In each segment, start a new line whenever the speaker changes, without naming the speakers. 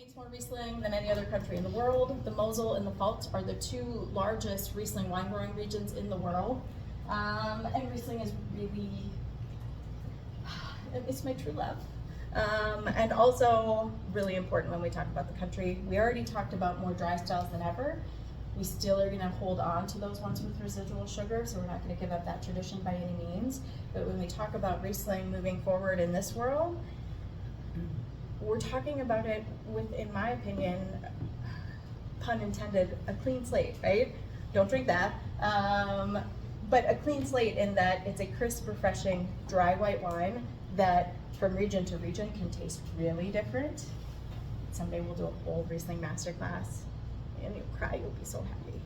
makes more Riesling than any other country in the world. The Mosel and the Pfalz are the two largest Riesling wine growing regions in the world. And Riesling is really, it's my true love. And also really important when we talk about the country. We already talked about more dry styles than ever. We still are going to hold on to those ones with residual sugar, so we're not going to give up that tradition by any means. But when we talk about Riesling moving forward in this world, we're talking about it with, in my opinion, pun intended, a clean slate, right? Don't drink that. But a clean slate in that it's a crisp, refreshing, dry white wine that from region to region can taste really different. Someday we'll do a whole Riesling masterclass and you'll cry, you'll be so happy.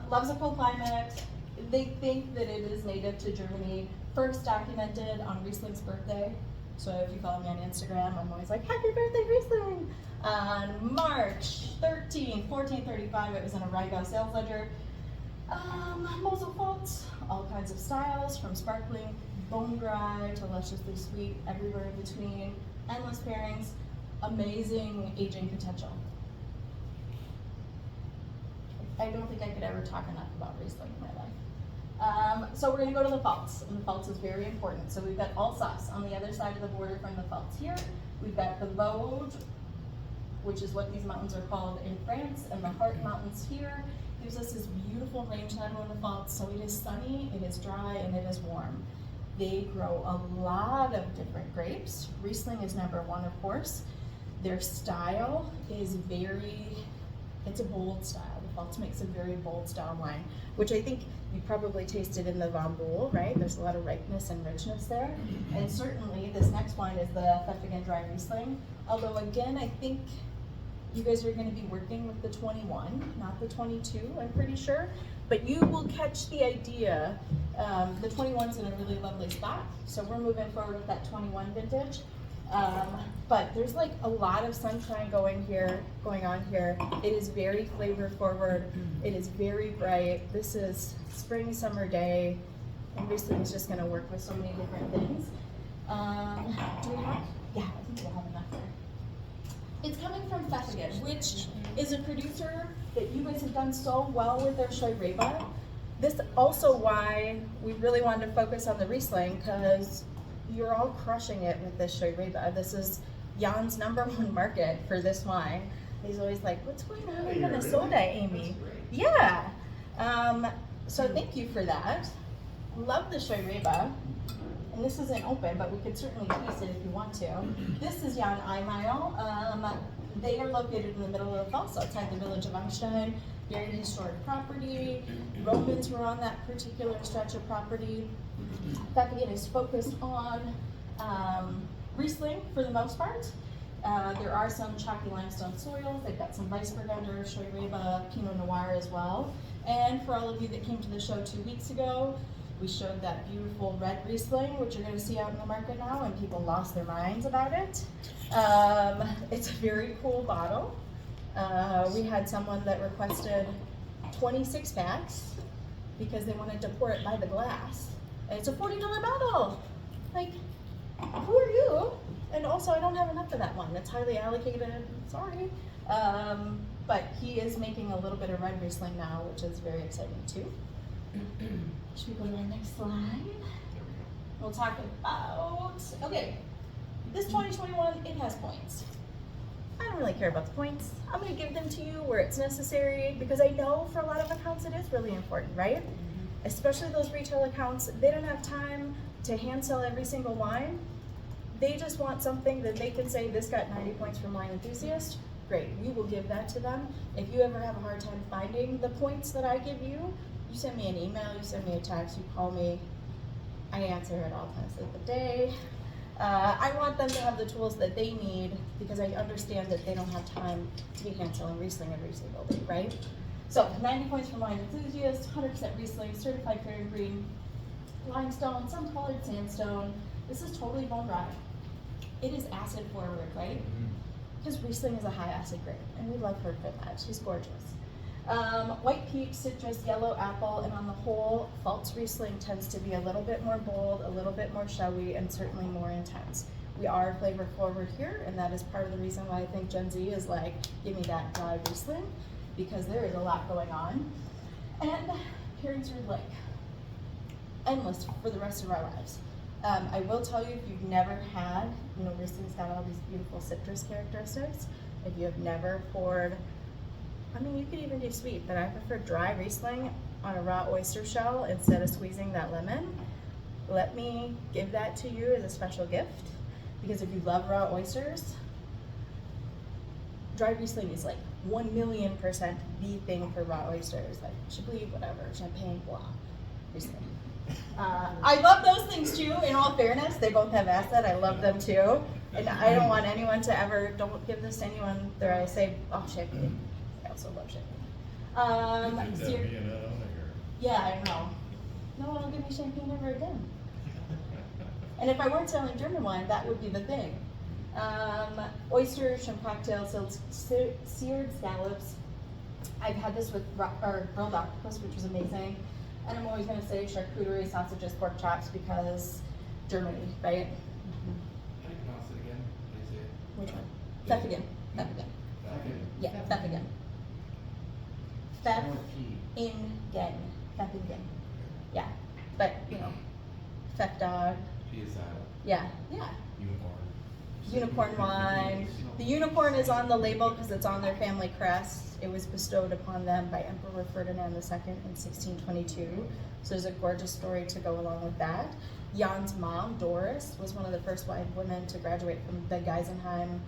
Loves a cold climate. They think that it is native to Germany, first documented on Riesling's birthday. So if you follow me on Instagram, I'm always like, happy birthday, Riesling! On March 13, 1435, it was in a Rheingau sales ledger. Mosel Pfalz, all kinds of styles, from sparkling, bone dry, to lusciously sweet, everywhere in between, endless pairings, amazing aging potential. I don't think I could ever talk enough about Riesling in my life. So we're going to go to the Pfalz, and the Pfalz is very important. So we've got Alsace on the other side of the border from the Pfalz here. We've got the Vosges, which is what these mountains are called in France, and the Hart Mountains here. Gives us this beautiful rangeland on the Pfalz. So it is sunny, it is dry, and it is warm. They grow a lot of different grapes. Riesling is number one, of course. Their style is it's a bold style. The Pfalz makes a very bold style wine, which I think you probably tasted in the Von Buhl, right? There's a lot of ripeness and richness there. And certainly this next wine is the Pfeffingen Dry Riesling. Although again, I think you guys are gonna be working with the 21, not the 22, I'm pretty sure. But you will catch the idea. The 21's in a really lovely spot. So we're moving forward with that 21 vintage. But there's like a lot of sunshine going on here. It is very flavor forward. It is very bright. This is spring, summer day. And Riesling is just gonna work with so many different things. Do we have? Yeah, I think we'll have enough there. It's coming from Pfeffingen, which is a producer that you guys have done so well with their Scheurebe. This is also why we really wanted to focus on the Riesling, because you're all crushing it with this Scheurebe. This is Jan's #1 market for this wine. He's always like, what's going on in Minnesota, Amy? Yeah. So thank you for that. Love the Scheurebe. And this isn't open, but we could certainly taste it if you want to. This is Jan Eimile. They are located in the middle of the Pfalz, outside the village of Einstein. Very historic property. Romans were on that particular stretch of property. Pfeffingen is focused on Riesling for the most part. There are some chalky limestone soils. They've got some Weissburgunder, Scheurebe, Pinot Noir as well. And for all of you that came to the show 2 weeks ago, we showed that beautiful red Riesling, which you're going to see out in the market now, and people lost their minds about it. It's a very cool bottle. We had someone that requested 26 packs because they wanted to pour it by the glass. And it's a $40 bottle. Like, who are you? And also, I don't have enough of that one. It's highly allocated. Sorry. But he is making a little bit of red Riesling now, which is very exciting too. Should we go to our next slide? We'll talk about, okay, this 2021, it has points. I don't really care about the points. I'm gonna give them to you where it's necessary, because I know for a lot of accounts it is really important, right? Especially those retail accounts, they don't have time to hand sell every single wine. They just want something that they can say, this got 90 points from Wine Enthusiast. Great, we will give that to them. If you ever have a hard time finding the points that I give you, you send me an email, you send me a text, you call me. I answer at all times of the day. I want them to have the tools that they need, because I understand that they don't have time to be hand selling Riesling every single day, right? So 90 points from Wine Enthusiast, 100% Riesling, certified fair and green, limestone, some colored sandstone. This is totally bone dry. It is acid forward, right? Because Riesling is a high acid grape, and we love her for that. She's gorgeous. White peach, citrus, yellow apple, and on the whole, Pfalz Riesling tends to be a little bit more bold, a little bit more showy, and certainly more intense. We are flavor forward here, and that is part of the reason why I think Gen Z is like, give me that dry Riesling, because there is a lot going on. And pairings are like endless for the rest of our lives. I will tell you, if you've never had, Riesling's got all these beautiful citrus characteristics. If you have never poured, I mean, you could even do sweet, but I prefer dry Riesling on a raw oyster shell instead of squeezing that lemon. Let me give that to you as a special gift, because if you love raw oysters, dry Riesling is like 1,000,000% the thing for raw oysters, like Chablis, whatever, Champagne, blah, Riesling. I love those things too, in all fairness. They both have acid. I love them too. And I don't want anyone to ever, don't give this to anyone that I say, oh, champagne. I also love champagne. Yeah, I know. No one will give me champagne ever again. And if I weren't selling German wine, that would be the thing. Oysters, shrimp cocktails, seared scallops. I've had this with grilled octopus, which was amazing. And I'm always going to say charcuterie, sausages, pork chops, because Germany, right?
Can you pronounce it again? Is it?
Which one? Pfeffingen. Pfeffingen. Yeah, Pfeffingen. Pfeffingen. Pfeffingen. Yeah, but Pfeff dog. Yeah, yeah. Unicorn wine. The unicorn is on the label because it's on their family crest. It was bestowed upon them by Emperor Ferdinand II in 1622. So there's a gorgeous story to go along with that. Jan's mom, Doris, was one of the first white women to graduate from the Geisenheim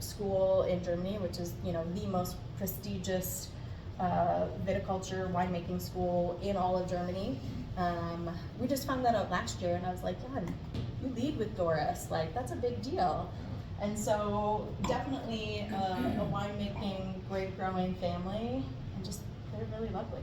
school in Germany, which is the most prestigious viticulture winemaking school in all of Germany. We just found that out last year, and I was like, God, you lead with Doris, like that's a big deal. And so definitely a winemaking, grape growing family, and just they're really lovely.